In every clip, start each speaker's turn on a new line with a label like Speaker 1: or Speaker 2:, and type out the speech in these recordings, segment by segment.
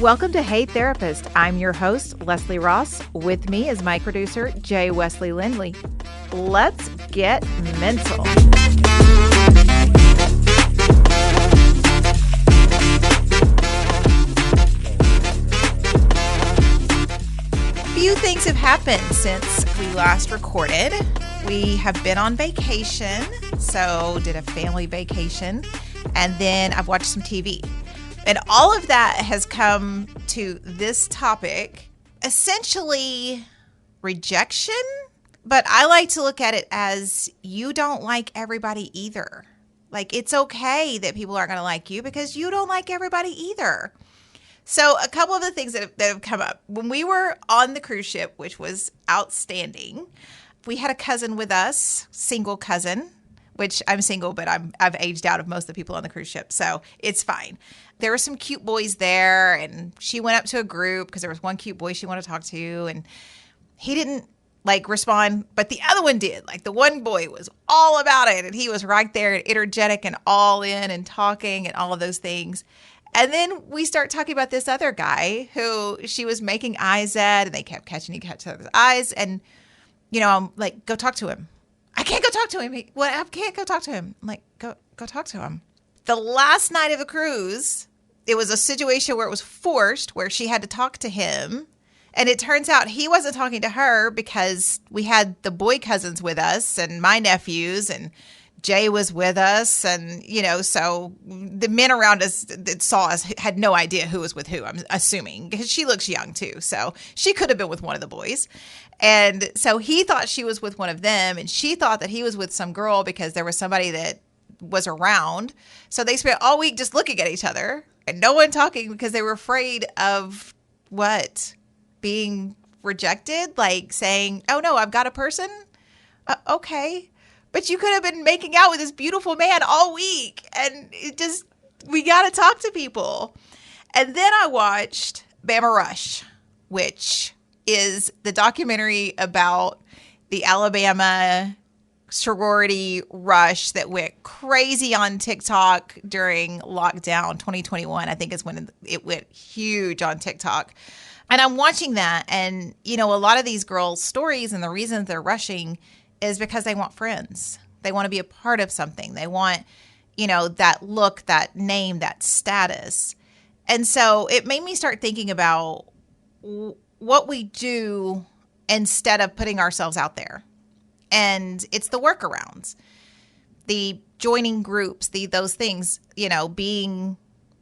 Speaker 1: Welcome to Hey Therapist. I'm your host, Leslie Ross. With me is my producer, Jay Wesley Lindley. Let's get mental. Few things have happened since we last recorded. We have been on vacation, so did a family vacation, and then I've watched some TV. And all of that has come to this topic, essentially rejection, but I like to look at it as you don't like everybody either. Like, it's okay that people aren't going to like you because you don't like everybody either. So a couple of the things that have come up. When we were on the cruise ship, which was outstanding, we had a cousin with us, single cousin, which I'm single, but I've aged out of most of the people on the cruise ship, so it's fine. There were some cute boys there, and she went up to a group because there was one cute boy she wanted to talk to, and he didn't respond, but the other one did. Like, the one boy was all about it, and he was right there and energetic and all in and talking and all of those things. And then we start talking about this other guy who she was making eyes at, and they kept catching each other's eyes, and I'm like, go talk to him. I can't go talk to him. I can't go talk to him. I'm like, go talk to him. The last night of the cruise, it was a situation where it was forced, where she had to talk to him. And it turns out he wasn't talking to her because we had the boy cousins with us and my nephews, and Jay was with us. And, so the men around us that saw us had no idea who was with who, I'm assuming, because she looks young too. So she could have been with one of the boys. And so he thought she was with one of them, and she thought that he was with some girl because there was somebody that was around. So they spent all week just looking at each other and no one talking because they were afraid of what? Being rejected? Like saying, oh no, I've got a person? Okay. But you could have been making out with this beautiful man all week, and we got to talk to people. And then I watched Bama Rush, which is the documentary about the Alabama sorority rush that went crazy on TikTok during lockdown 2021. I think is when it went huge on TikTok. And I'm watching that, and, a lot of these girls' stories and the reasons they're rushing is because they want friends. They want to be a part of something. They want, that look, that name, that status. And so it made me start thinking about what we do instead of putting ourselves out there. And it's the workarounds, the joining groups, those things, being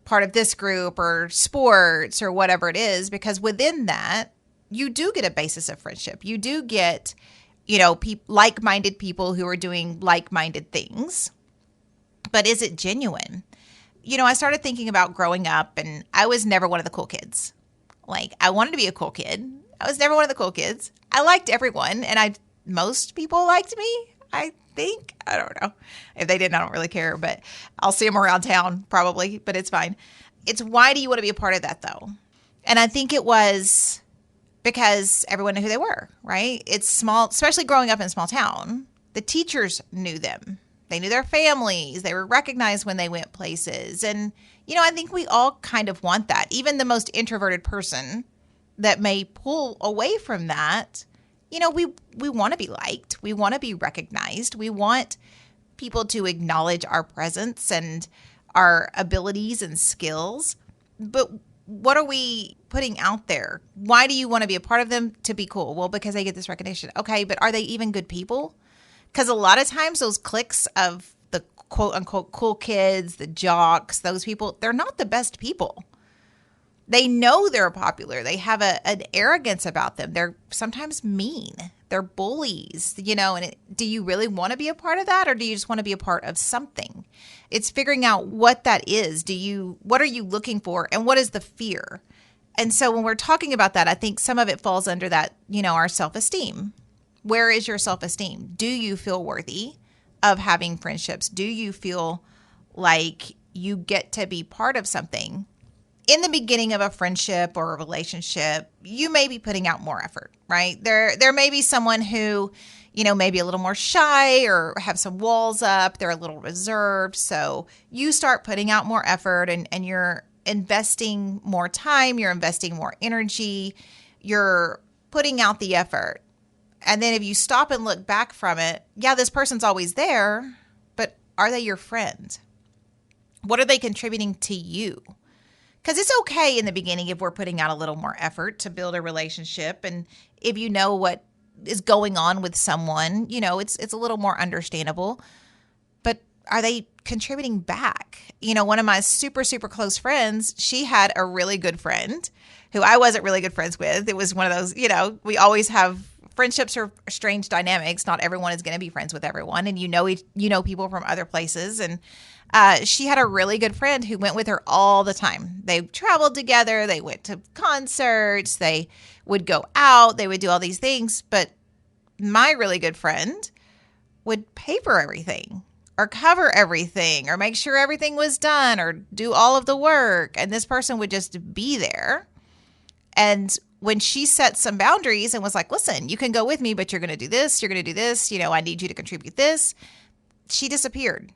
Speaker 1: part of this group or sports or whatever it is, because within that, you do get a basis of friendship. You do get, like-minded people who are doing like-minded things. But is it genuine? I started thinking about growing up, and I was never one of the cool kids. Like, I wanted to be a cool kid. I was never one of the cool kids. I liked everyone, and most people liked me, I think. I don't know. If they didn't, I don't really care, but I'll see them around town probably, but it's fine. It's why do you want to be a part of that, though? And I think it was because everyone knew who they were, right? It's small, especially growing up in a small town. The teachers knew them. They knew their families. They were recognized when they went places. And, I think we all kind of want that. Even the most introverted person that may pull away from that, we want to be liked. We want to be recognized. We want people to acknowledge our presence and our abilities and skills. But what are we putting out there? Why do you want to be a part of them? To be cool. Well, because they get this recognition. Okay, but are they even good people? Because a lot of times those cliques of the quote unquote cool kids, the jocks, those people, they're not the best people. They know they're popular. They have an arrogance about them. They're sometimes mean. They're bullies, and do you really want to be a part of that, or do you just want to be a part of something? It's figuring out what that is. What are you looking for, and what is the fear? And so when we're talking about that, I think some of it falls under that, our self-esteem. Where is your self-esteem? Do you feel worthy of having friendships? Do you feel like you get to be part of something? In the beginning of a friendship or a relationship, you may be putting out more effort, right? There may be someone who, maybe a little more shy or have some walls up. They're a little reserved. So you start putting out more effort and you're investing more time, you're investing more energy, you're putting out the effort. And then if you stop and look back from it, yeah, this person's always there, but are they your friend? What are they contributing to you? Because it's okay in the beginning if we're putting out a little more effort to build a relationship. And if you know what is going on with someone, it's a little more understandable. But are they contributing back? One of my super, super close friends, she had a really good friend who I wasn't really good friends with. It was one of those, we always have friendships are strange dynamics. Not everyone is going to be friends with everyone. And you know people from other places. And she had a really good friend who went with her all the time. They traveled together. They went to concerts. They would go out. They would do all these things. But my really good friend would pay for everything or cover everything or make sure everything was done or do all of the work. And this person would just be there. And when she set some boundaries and was like, listen, you can go with me, but you're going to do this. You're going to do this. I need you to contribute this. She disappeared.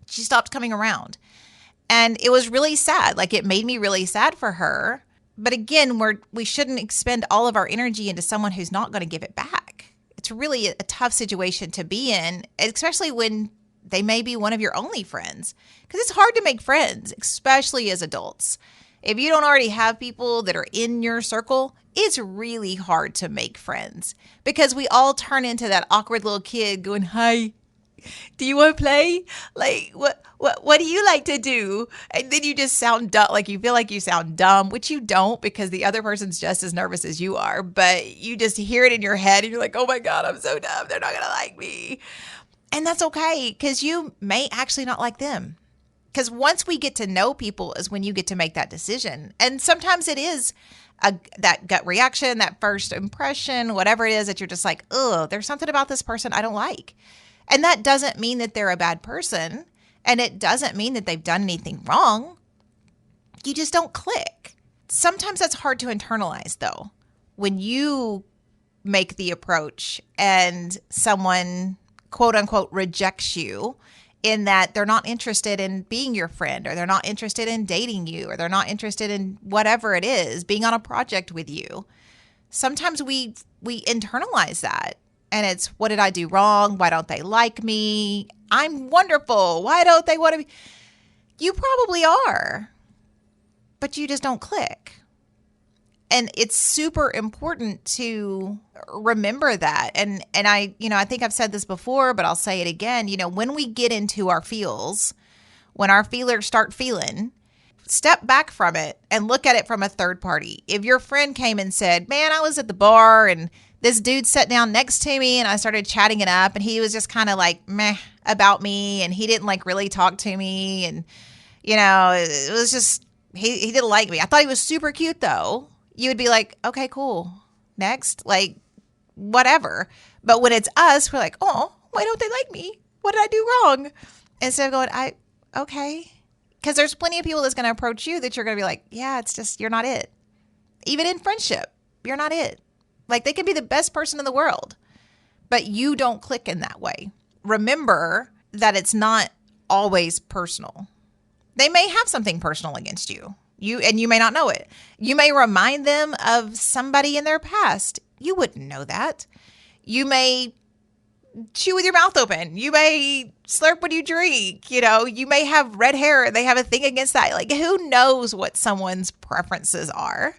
Speaker 1: She stopped coming around. And it was really sad. Like, it made me really sad for her. But again, we shouldn't expend all of our energy into someone who's not going to give it back. It's really a tough situation to be in, especially when they may be one of your only friends. Because it's hard to make friends, especially as adults. If you don't already have people that are in your circle, it's really hard to make friends because we all turn into that awkward little kid going, hi, do you want to play? Like, what do you like to do? And then you just sound dumb. Like, you feel like you sound dumb, which you don't because the other person's just as nervous as you are. But you just hear it in your head and you're like, oh my God, I'm so dumb. They're not going to like me. And that's okay because you may actually not like them. Because once we get to know people is when you get to make that decision. And sometimes it is that gut reaction, that first impression, whatever it is that you're just like, oh, there's something about this person I don't like. And that doesn't mean that they're a bad person. And it doesn't mean that they've done anything wrong. You just don't click. Sometimes that's hard to internalize, though. When you make the approach and someone, quote unquote, rejects you, in that they're not interested in being your friend or they're not interested in dating you or they're not interested in whatever it is, being on a project with you. Sometimes we internalize that and it's, what did I do wrong? Why don't they like me? I'm wonderful. Why don't they want to be? You probably are, but you just don't click. And it's super important to remember that. And I think I've said this before, but I'll say it again. When we get into our feels, when our feelers start feeling, step back from it and look at it from a third party. If your friend came and said, man, I was at the bar and this dude sat down next to me and I started chatting it up and he was just kind of like meh about me and he didn't like really talk to me. And, it was just, he didn't like me. I thought he was super cute though. You would be like, okay, cool. Next, like, whatever. But when it's us, we're like, oh, why don't they like me? What did I do wrong? Instead of going, okay. Because there's plenty of people that's going to approach you that you're going to be like, yeah, it's just, you're not it. Even in friendship, you're not it. Like, they can be the best person in the world, but you don't click in that way. Remember that it's not always personal. They may have something personal against you. You may not know it. You may remind them of somebody in their past. You wouldn't know that. You may chew with your mouth open. You may slurp when you drink. You may have red hair and they have a thing against that. Like, who knows what someone's preferences are?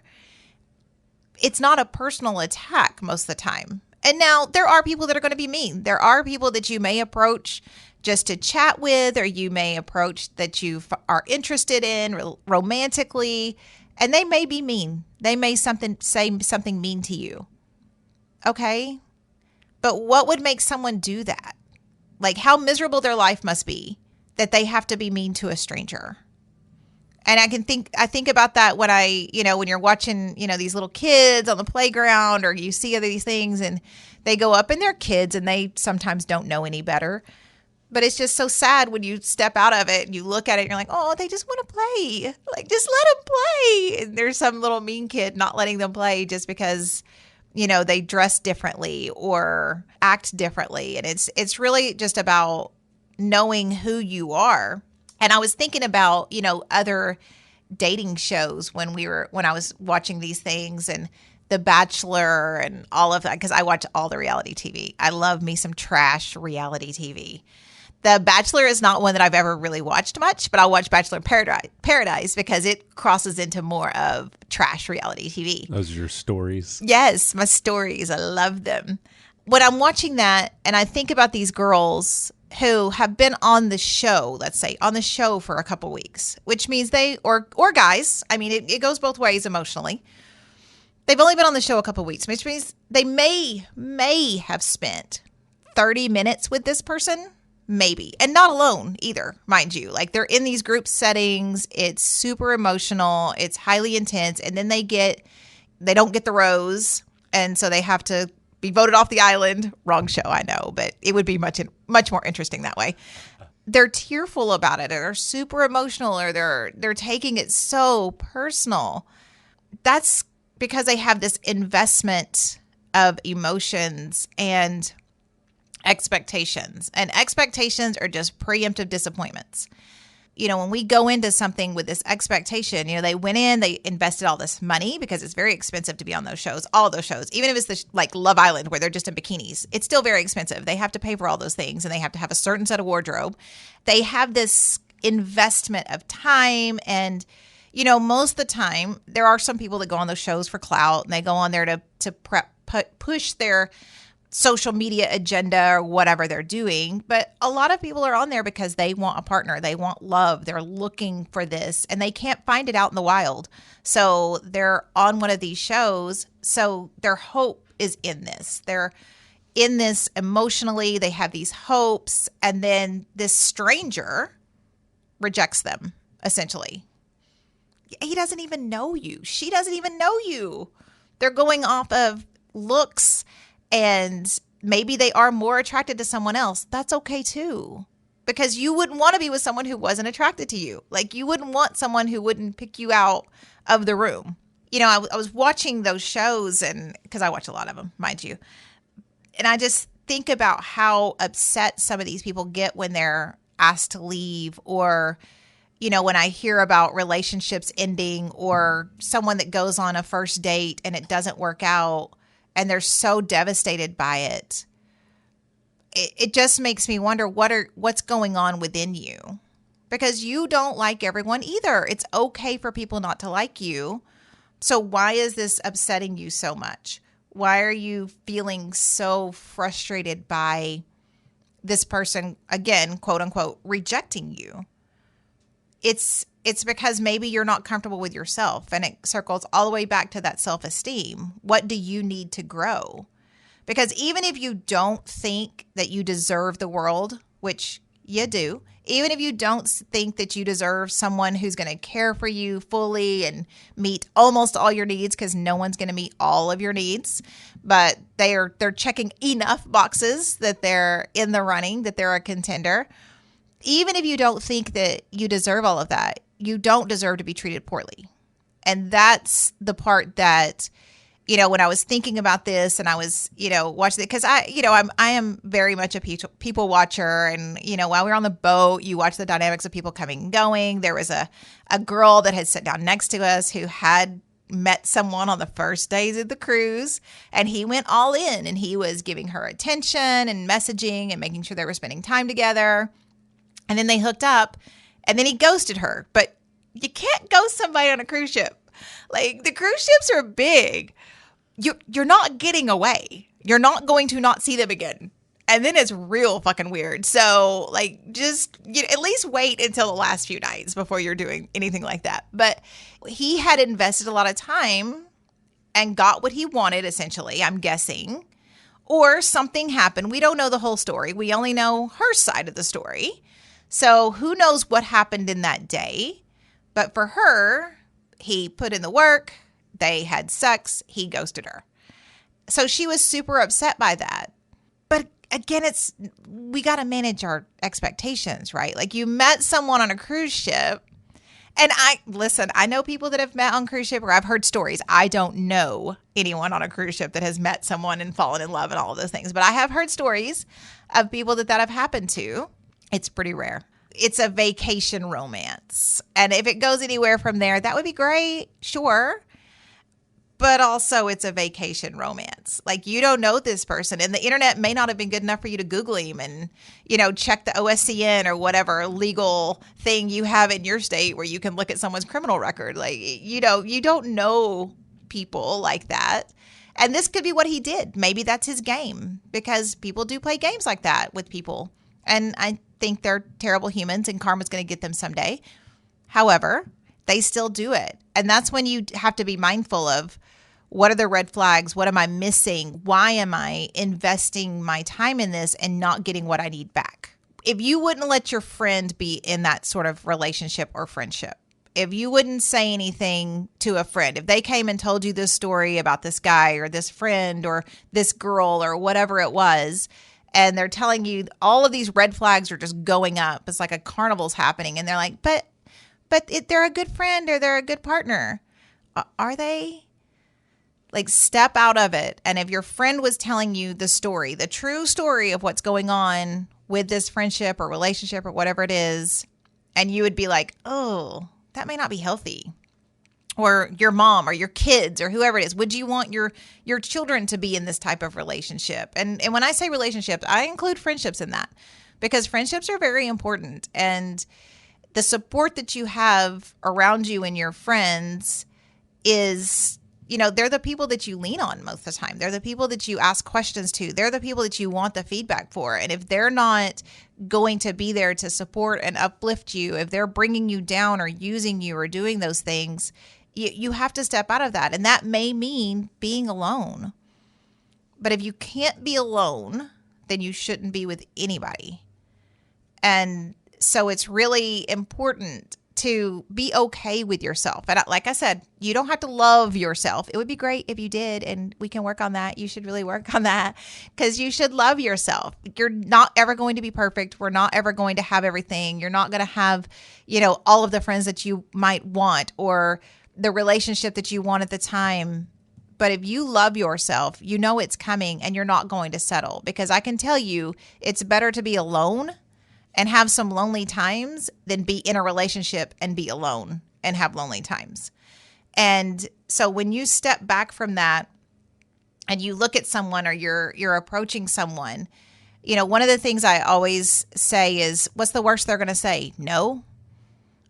Speaker 1: It's not a personal attack most of the time. And now there are people that are going to be mean. There are people that you may approach just to chat with, or you may approach that you are interested in romantically, and they may be mean. They may say something mean to you. Okay? But what would make someone do that? Like, how miserable their life must be that they have to be mean to a stranger. And I think about that when when you're watching, these little kids on the playground, or you see these things and they go up and they're kids and they sometimes don't know any better. But it's just so sad when you step out of it and you look at it and you're like, oh, they just want to play. Like, just let them play. And there's some little mean kid not letting them play just because, they dress differently or act differently. And it's really just about knowing who you are. And I was thinking about, other dating shows when I was watching these things, and The Bachelor and all of that, because I watch all the reality TV. I love me some trash reality TV. The Bachelor is not one that I've ever really watched much, but I'll watch Bachelor in Paradise because it crosses into more of trash reality TV.
Speaker 2: Those are your stories?
Speaker 1: Yes, my stories. I love them. When I'm watching that and I think about these girls who have been on the show, let's say on the show for a couple weeks, which means or guys, I mean, it goes both ways emotionally. They've only been on the show a couple weeks, which means they may have spent 30 minutes with this person. Maybe. And not alone either, mind you. Like, they're in these group settings. It's super emotional. It's highly intense. And then they don't get the rose. And so they have to be voted off the island. Wrong show, I know, but it would be much more interesting that way. They're tearful about it, or they're super emotional, or they're taking it so personal. That's because they have this investment of emotions and expectations. And expectations are just preemptive disappointments. You know, when we go into something with this expectation, you know, they went in, they invested all this money because it's very expensive to be on those shows, all those shows. Even if it's like Love Island where they're just in bikinis, it's still very expensive. They have to pay for all those things, and they have to have a certain set of wardrobe. They have this investment of time, and you know, most of the time there are some people that go on those shows for clout, and they go on there to push their social media agenda or whatever they're doing. But a lot of people are on there because they want a partner. They want love. They're looking for this, and they can't find it out in the wild. So they're on one of these shows. So their hope is in this. They're in this emotionally. They have these hopes. And then this stranger rejects them, essentially. He doesn't even know you. She doesn't even know you. They're going off of looks, and maybe they are more attracted to someone else. That's okay too, because you wouldn't want to be with someone who wasn't attracted to you. Like, you wouldn't want someone who wouldn't pick you out of the room. You know, I was watching those shows, and because I watch a lot of them, mind you, and I just think about how upset some of these people get when they're asked to leave, or you know, when I hear about relationships ending, or someone that goes on a first date and it doesn't work out, and they're so devastated by it. It just makes me wonder what's going on within you, because you don't like everyone either. It's okay for people not to like you. So why is this upsetting you so much? Why are you feeling so frustrated by this person, again, quote unquote, rejecting you? It's because maybe you're not comfortable with yourself, and it circles all the way back to that self-esteem. What do you need to grow? Because even if you don't think that you deserve the world, which you do, even if you don't think that you deserve someone who's going to care for you fully and meet almost all your needs, because no one's going to meet all of your needs, but they're checking enough boxes that they're in the running, that they're a contender. Even if you don't think that you deserve all of that, you don't deserve to be treated poorly. And that's the part that, you know, when I was thinking about this and I was, you know, watching it, because I am very much a people watcher. And, you know, while we were on the boat, you watch the dynamics of people coming and going. There was a girl that had sat down next to us who had met someone on the first days of the cruise, and he went all in, and he was giving her attention and messaging and making sure they were spending time together. And then they hooked up, and then he ghosted her. But you can't ghost somebody on a cruise ship. Like, the cruise ships are big. You're not getting away. You're not going to not see them again. And then it's real fucking weird. So, like, just at least wait until the last few nights before you're doing anything like that. But he had invested a lot of time and got what he wanted, essentially, I'm guessing. Or something happened. We don't know the whole story. We only know her side of the story. So who knows what happened in that day. But for her, he put in the work. They had sex. He ghosted her. So she was super upset by that. But again, we got to manage our expectations, right? Like, you met someone on a cruise ship. And I know people that have met on cruise ship, or I've heard stories. I don't know anyone on a cruise ship that has met someone and fallen in love and all of those things. But I have heard stories of people that have happened to. It's pretty rare. it's a vacation romance. And if it goes anywhere from there, that would be great. Sure. But also it's a vacation romance. Like, you don't know this person, and the internet may not have been good enough for you to Google him and, check the OSCN or whatever legal thing you have in your state where you can look at someone's criminal record. Like, you don't know people like that. And this could be what he did. Maybe that's his game, because people do play games like that with people. And I think they're terrible humans and karma's going to get them someday. However, they still do it. And that's when you have to be mindful of, what are the red flags? What am I missing? Why am I investing my time in this and not getting what I need back? If you wouldn't let your friend be in that sort of relationship or friendship, if you wouldn't say anything to a friend, if they came and told you this story about this guy or this friend or this girl or whatever it was, and they're telling you all of these red flags are just going up, it's like a carnival's happening, and they're like, but they're a good friend or they're a good partner. Are they? Like, step out of it. And if your friend was telling you the story, the true story of what's going on with this friendship or relationship or whatever it is, and you would be like, oh, that may not be healthy. Or your mom or your kids or whoever it is, would you want your children to be in this type of relationship? And when I say relationships, I include friendships in that, because friendships are very important. And the support that you have around you and your friends is, they're the people that you lean on most of the time. They're the people that you ask questions to. They're the people that you want the feedback for. And if they're not going to be there to support and uplift you, if they're bringing you down or using you or doing those things, you have to step out of that. And that may mean being alone. But if you can't be alone, then you shouldn't be with anybody. And so it's really important to be okay with yourself. And like I said, you don't have to love yourself. It would be great if you did, and we can work on that. You should really work on that, because you should love yourself. You're not ever going to be perfect. We're not ever going to have everything. You're not going to have, all of the friends that you might want or the relationship that you want at the time. But if you love yourself, it's coming, and you're not going to settle, because I can tell you it's better to be alone and have some lonely times than be in a relationship and be alone and have lonely times. And so when you step back from that and you look at someone or you're approaching someone, one of the things I always say is, what's the worst they're going to say? No.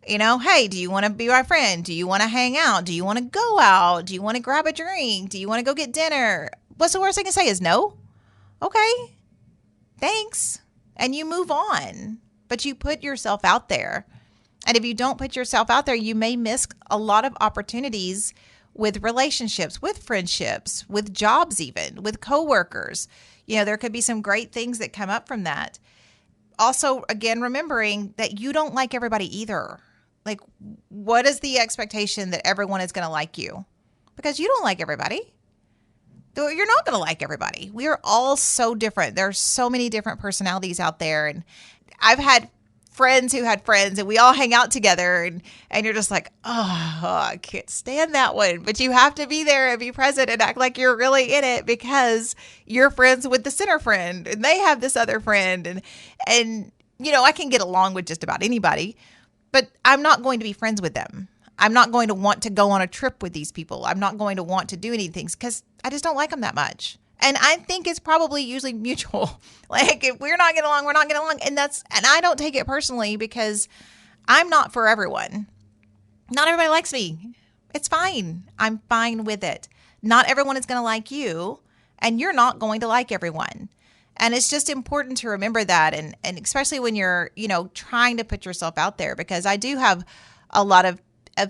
Speaker 1: Hey, do you want to be my friend? Do you want to hang out? Do you want to go out? Do you want to grab a drink? Do you want to go get dinner? What's the worst they can say is no? Okay, thanks. And you move on, but you put yourself out there. And if you don't put yourself out there, you may miss a lot of opportunities with relationships, with friendships, with jobs, even with coworkers. There could be some great things that come up from that. Also, again, remembering that you don't like everybody either. Like, what is the expectation that everyone is going to like you? Because you don't like everybody. You're not going to like everybody. We are all so different. There are so many different personalities out there. And I've had friends who had friends, and we all hang out together, and you're just like, oh, I can't stand that one. But you have to be there and be present and act like you're really in it, because you're friends with the center friend and they have this other friend. And I can get along with just about anybody, but I'm not going to be friends with them. I'm not going to want to go on a trip with these people. I'm not going to want to do anything because I just don't like them that much. And I think it's probably usually mutual. Like, if we're not getting along, we're not getting along. And I don't take it personally, because I'm not for everyone. Not everybody likes me. It's fine. I'm fine with it. Not everyone is going to like you, and you're not going to like everyone. And it's just important to remember that. And especially when you're, trying to put yourself out there, because I do have a lot of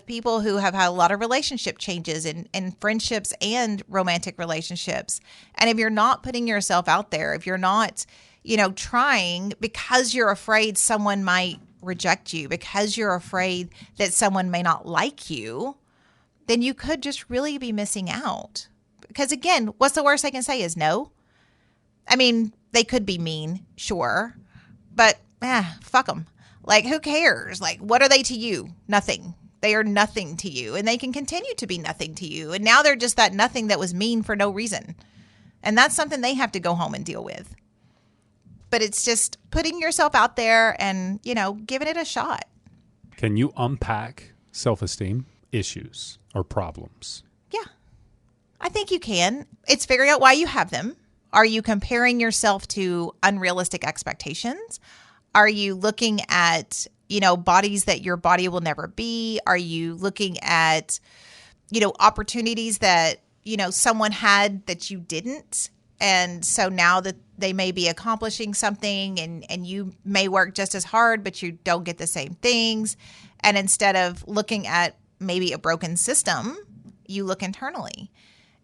Speaker 1: people who have had a lot of relationship changes in friendships and romantic relationships. And if you're not putting yourself out there, if you're not, trying because you're afraid someone might reject you, because you're afraid that someone may not like you, then you could just really be missing out. Because again, what's the worst they can say is no? I mean, they could be mean, sure, but fuck them. Like, who cares? Like, what are they to you? Nothing. They are nothing to you, and they can continue to be nothing to you. And now they're just that nothing that was mean for no reason. And that's something they have to go home and deal with. but it's just putting yourself out there and, giving it a shot.
Speaker 2: Can you unpack self-esteem issues or problems?
Speaker 1: Yeah, I think you can. It's figuring out why you have them. Are you comparing yourself to unrealistic expectations? Are you looking at, bodies that your body will never be? Are you looking at, opportunities that, someone had that you didn't? And so now that they may be accomplishing something and you may work just as hard, but you don't get the same things. And instead of looking at maybe a broken system, you look internally.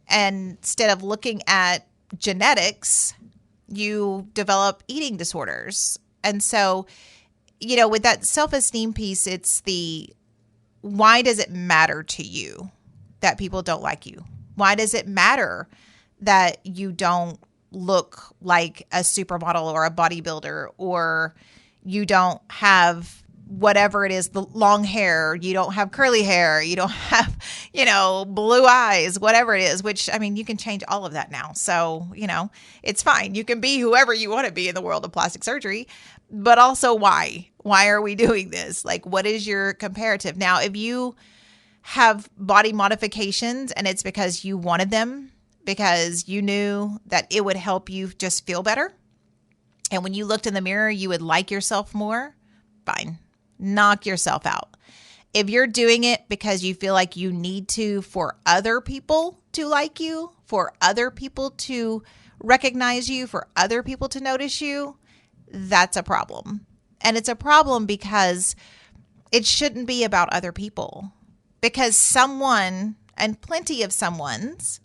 Speaker 1: And instead of looking at genetics, you develop eating disorders. And so, with that self-esteem piece, it's why does it matter to you that people don't like you? Why does it matter that you don't look like a supermodel or a bodybuilder, or you don't have whatever it is, the long hair, you don't have curly hair, you don't have, blue eyes, whatever it is, which, you can change all of that now. So, it's fine. You can be whoever you want to be in the world of plastic surgery, but also why? Why are we doing this? Like, what is your comparative? Now, if you have body modifications and it's because you wanted them, because you knew that it would help you just feel better, and when you looked in the mirror, you would like yourself more, fine. Knock yourself out. If you're doing it because you feel like you need to for other people to like you, for other people to recognize you, for other people to notice you, that's a problem. And it's a problem because it shouldn't be about other people. Because someone, and plenty of someones,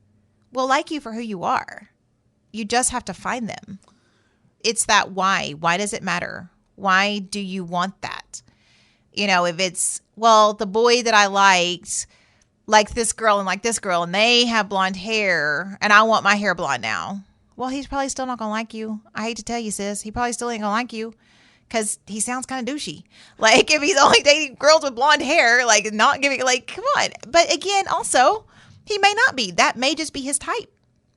Speaker 1: will like you for who you are. You just have to find them. It's that why. Why does it matter? Why do you want that? If it's, well, the boy that I liked this girl and like this girl, and they have blonde hair, and I want my hair blonde now. Well, he's probably still not going to like you. I hate to tell you, sis. He probably still ain't going to like you because he sounds kind of douchey. Like, if he's only dating girls with blonde hair, like, not giving, like, come on. But again, also, he may not be. That may just be his type.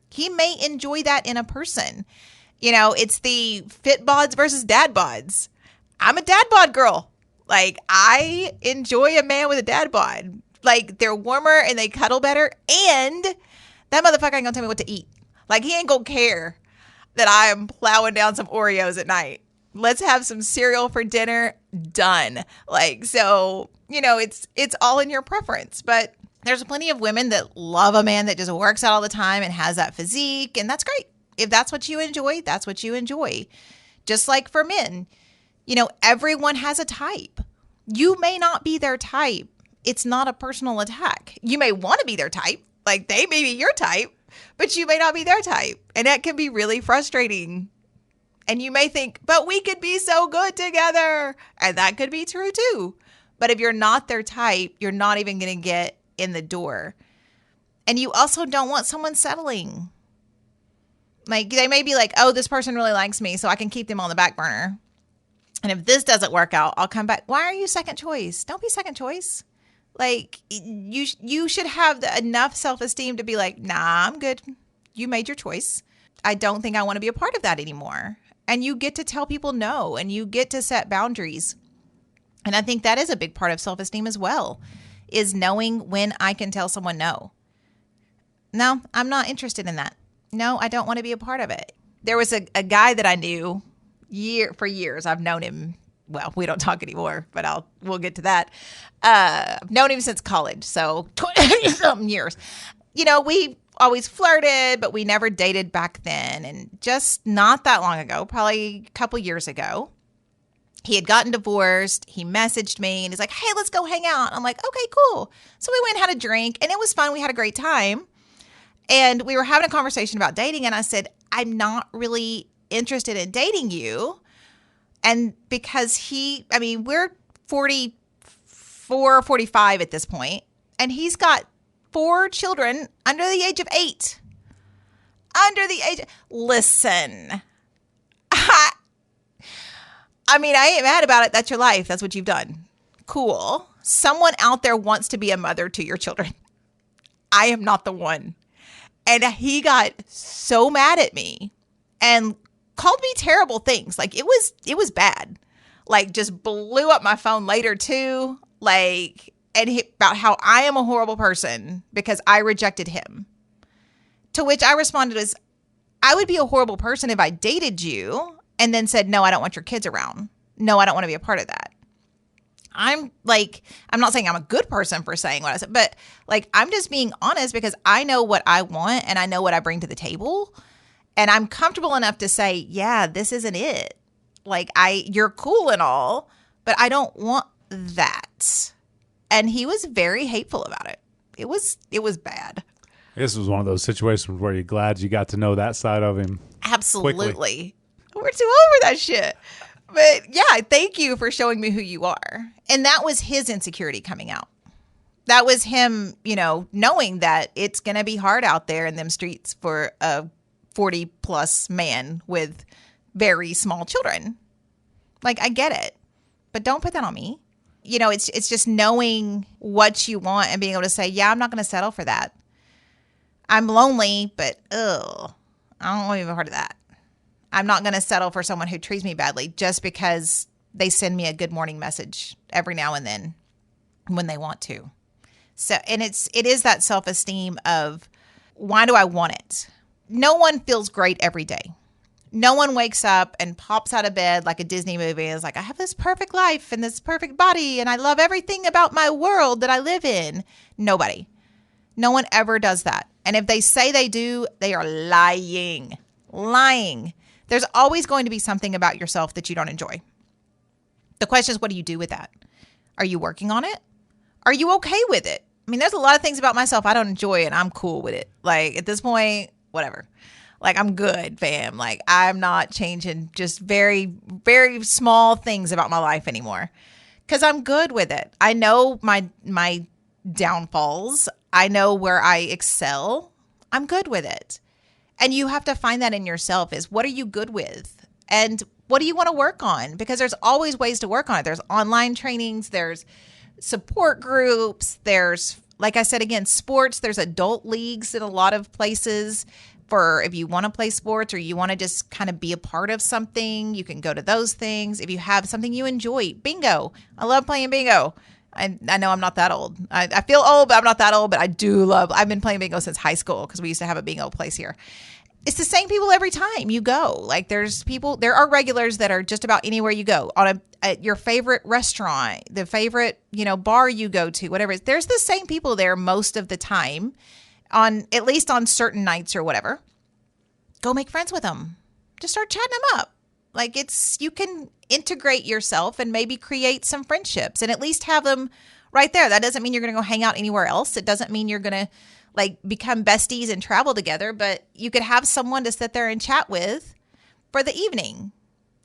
Speaker 1: He may enjoy that in a person. It's the fit bods versus dad bods. I'm a dad bod girl. Like, I enjoy a man with a dad bod. Like, they're warmer and they cuddle better. And that motherfucker ain't gonna tell me what to eat. Like, he ain't gonna care that I'm plowing down some Oreos at night. Let's have some cereal for dinner. Done. Like, so, it's all in your preference. But there's plenty of women that love a man that just works out all the time and has that physique. And that's great. If that's what you enjoy, that's what you enjoy. Just like for men. Everyone has a type. You may not be their type. It's not a personal attack. You may want to be their type. Like, they may be your type, but you may not be their type. And that can be really frustrating. And you may think, but we could be so good together. And that could be true too. But if you're not their type, you're not even going to get in the door. And you also don't want someone settling. Like, they may be like, oh, this person really likes me, so I can keep them on the back burner. And if this doesn't work out, I'll come back. Why are you second choice? Don't be second choice. Like, you should have enough self-esteem to be like, nah, I'm good. You made your choice. I don't think I want to be a part of that anymore. And you get to tell people no, and you get to set boundaries. And I think that is a big part of self-esteem as well, is knowing when I can tell someone no. No, I'm not interested in that. No, I don't want to be a part of it. There was a guy that I knew for years. I've known him. Well, we don't talk anymore, but we'll get to that. I've known him since college, so 20-something years. We always flirted, but we never dated back then. And just not that long ago, probably a couple years ago, he had gotten divorced. He messaged me and he's like, hey, let's go hang out. I'm like, okay, cool. So we went and had a drink and it was fun. We had a great time. And we were having a conversation about dating. And I said, I'm not really interested in dating you. And because we're 44, 45 at this point, and he's got 4 children under the age of 8. Listen, I ain't mad about it. That's your life. That's what you've done. Cool. Someone out there wants to be a mother to your children. I am not the one. And he got so mad at me and called me terrible things. Like it was bad. Like just blew up my phone later too. Like, and about how I am a horrible person because I rejected him. To which I responded as, I would be a horrible person if I dated you and then said, no, I don't want your kids around. No, I don't want to be a part of that. I'm not saying I'm a good person for saying what I said, but like, I'm just being honest because I know what I want and I know what I bring to the table. And I'm comfortable enough to say, yeah, this isn't it. Like you're cool and all, but I don't want that. And he was very hateful about it. It was bad.
Speaker 2: This was one of those situations where you're glad you got to know that side of him.
Speaker 1: Absolutely.
Speaker 2: Quickly.
Speaker 1: We're too over that shit. But yeah, thank you for showing me who you are. And that was his insecurity coming out. That was him, knowing that it's going to be hard out there in them streets for a 40 plus man with very small children. Like, I get it, but don't put that on me. It's just knowing what you want and being able to say, yeah, I'm not going to settle for that. I'm lonely, but I don't want to be a part of that. I'm not going to settle for someone who treats me badly just because they send me a good morning message every now and then when they want to. So, and it is that self-esteem of, why do I want it? No one feels great every day. No one wakes up and pops out of bed like a Disney movie and is like, I have this perfect life and this perfect body and I love everything about my world that I live in. Nobody. No one ever does that. And if they say they do, they are lying. Lying. There's always going to be something about yourself that you don't enjoy. The question is, what do you do with that? Are you working on it? Are you okay with it? I mean, there's a lot of things about myself I don't enjoy and I'm cool with it. Like at this point, whatever. Like I'm good, fam. Like I'm not changing just very, very small things about my life anymore because I'm good with it. I know my downfalls. I know where I excel. I'm good with it. And you have to find that in yourself is, what are you good with? And what do you want to work on? Because there's always ways to work on it. There's online trainings, there's support groups, there's, like I said, again, sports, there's adult leagues in a lot of places for if you want to play sports or you want to just kind of be a part of something, you can go to those things. If you have something you enjoy, bingo. I love playing bingo. I know I'm not that old. I feel old, but I'm not that old, but I've been playing bingo since high school because we used to have a bingo place here. It's the same people every time you go. Like there are regulars that are just about anywhere you go at your favorite restaurant, the favorite, bar you go to, whatever. There's the same people there most of the time at least on certain nights or whatever. Go make friends with them. Just start chatting them up. Like you can integrate yourself and maybe create some friendships and at least have them right there. That doesn't mean you're going to go hang out anywhere else. It doesn't mean you're going to become besties and travel together, but you could have someone to sit there and chat with for the evening.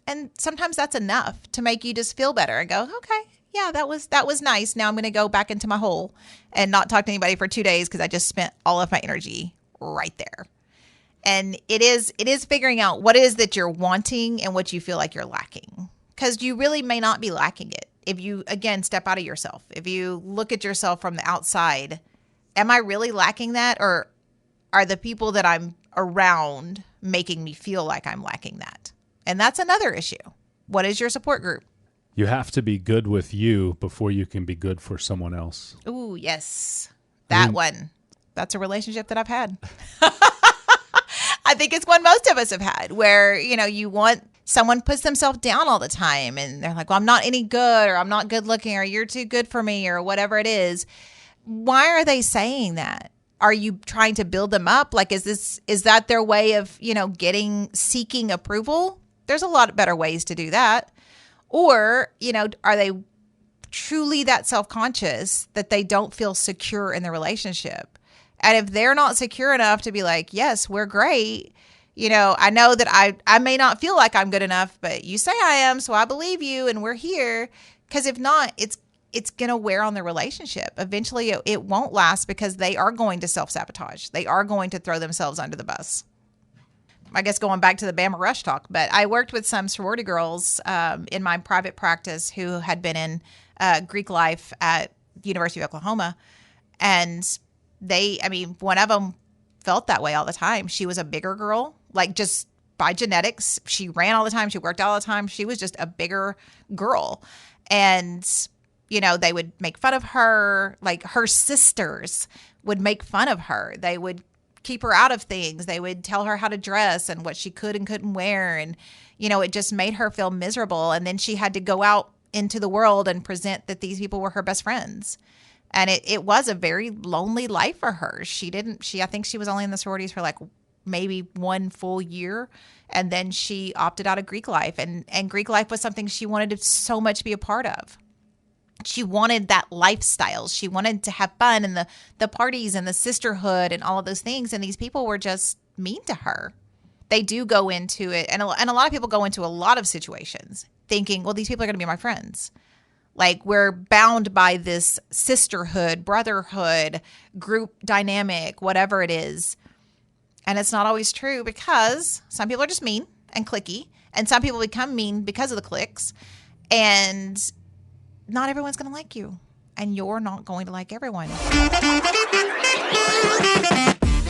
Speaker 1: And sometimes that's enough to make you just feel better and go, okay, yeah, that was nice. Now I'm going to go back into my hole and not talk to anybody for 2 days because I just spent all of my energy right there. And it is figuring out what it is that you're wanting and what you feel like you're lacking. Because you really may not be lacking it. If you, again, step out of yourself, if you look at yourself from the outside, am I really lacking that? Or are the people that I'm around making me feel like I'm lacking that? And that's another issue. What is your support group?
Speaker 2: You have to be good with you before you can be good for someone else.
Speaker 1: Ooh, yes. That one. That's a relationship that I've had. I think it's one most of us have had where, you want someone puts themselves down all the time and they're like, well, I'm not any good or I'm not good looking or you're too good for me or whatever it is. Why are they saying that? Are you trying to build them up? Like, is that their way of, seeking approval? There's a lot of better ways to do that. Or, are they truly that self-conscious that they don't feel secure in the relationship? And if they're not secure enough to be like, yes, we're great. I know that I may not feel like I'm good enough, but you say I am, so I believe you and we're here. Because if not, it's going to wear on the relationship. Eventually, it won't last because they are going to self-sabotage. They are going to throw themselves under the bus. I guess going back to the Bama Rush talk, but I worked with some sorority girls in my private practice who had been in Greek life at the University of Oklahoma. And one of them felt that way all the time. She was a bigger girl, like just by genetics. She ran all the time. She worked all the time. She was just a bigger girl. And, they would make fun of her. Like, her sisters would make fun of her. They would keep her out of things. They would tell her how to dress and what she could and couldn't wear. And, it just made her feel miserable. And then she had to go out into the world and present that these people were her best friends. And it was a very lonely life for her. I think she was only in the sororities for like maybe 1 full year. And then she opted out of Greek life. And Greek life was something she wanted to so much be a part of. She wanted that lifestyle. She wanted to have fun and the parties and the sisterhood and all of those things. And these people were just mean to her. They do go into it. And a lot of people go into a lot of situations thinking, well, these people are going to be my friends. Like, we're bound by this sisterhood, brotherhood, group dynamic, whatever it is. And it's not always true, because some people are just mean and cliquey. And some people become mean because of the cliques. And not everyone's going to like you. And you're not going to like everyone.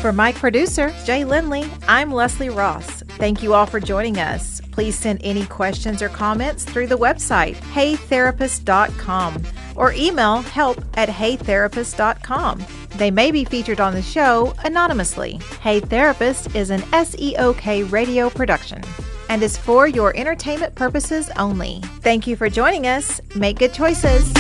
Speaker 1: For my producer, Jay Lindley, I'm Leslie Ross. Thank you all for joining us. Please send any questions or comments through the website, heytherapist.com, or email help@heytherapist.com. They may be featured on the show anonymously. Hey Therapist is an SEOK radio production and is for your entertainment purposes only. Thank you for joining us. Make good choices.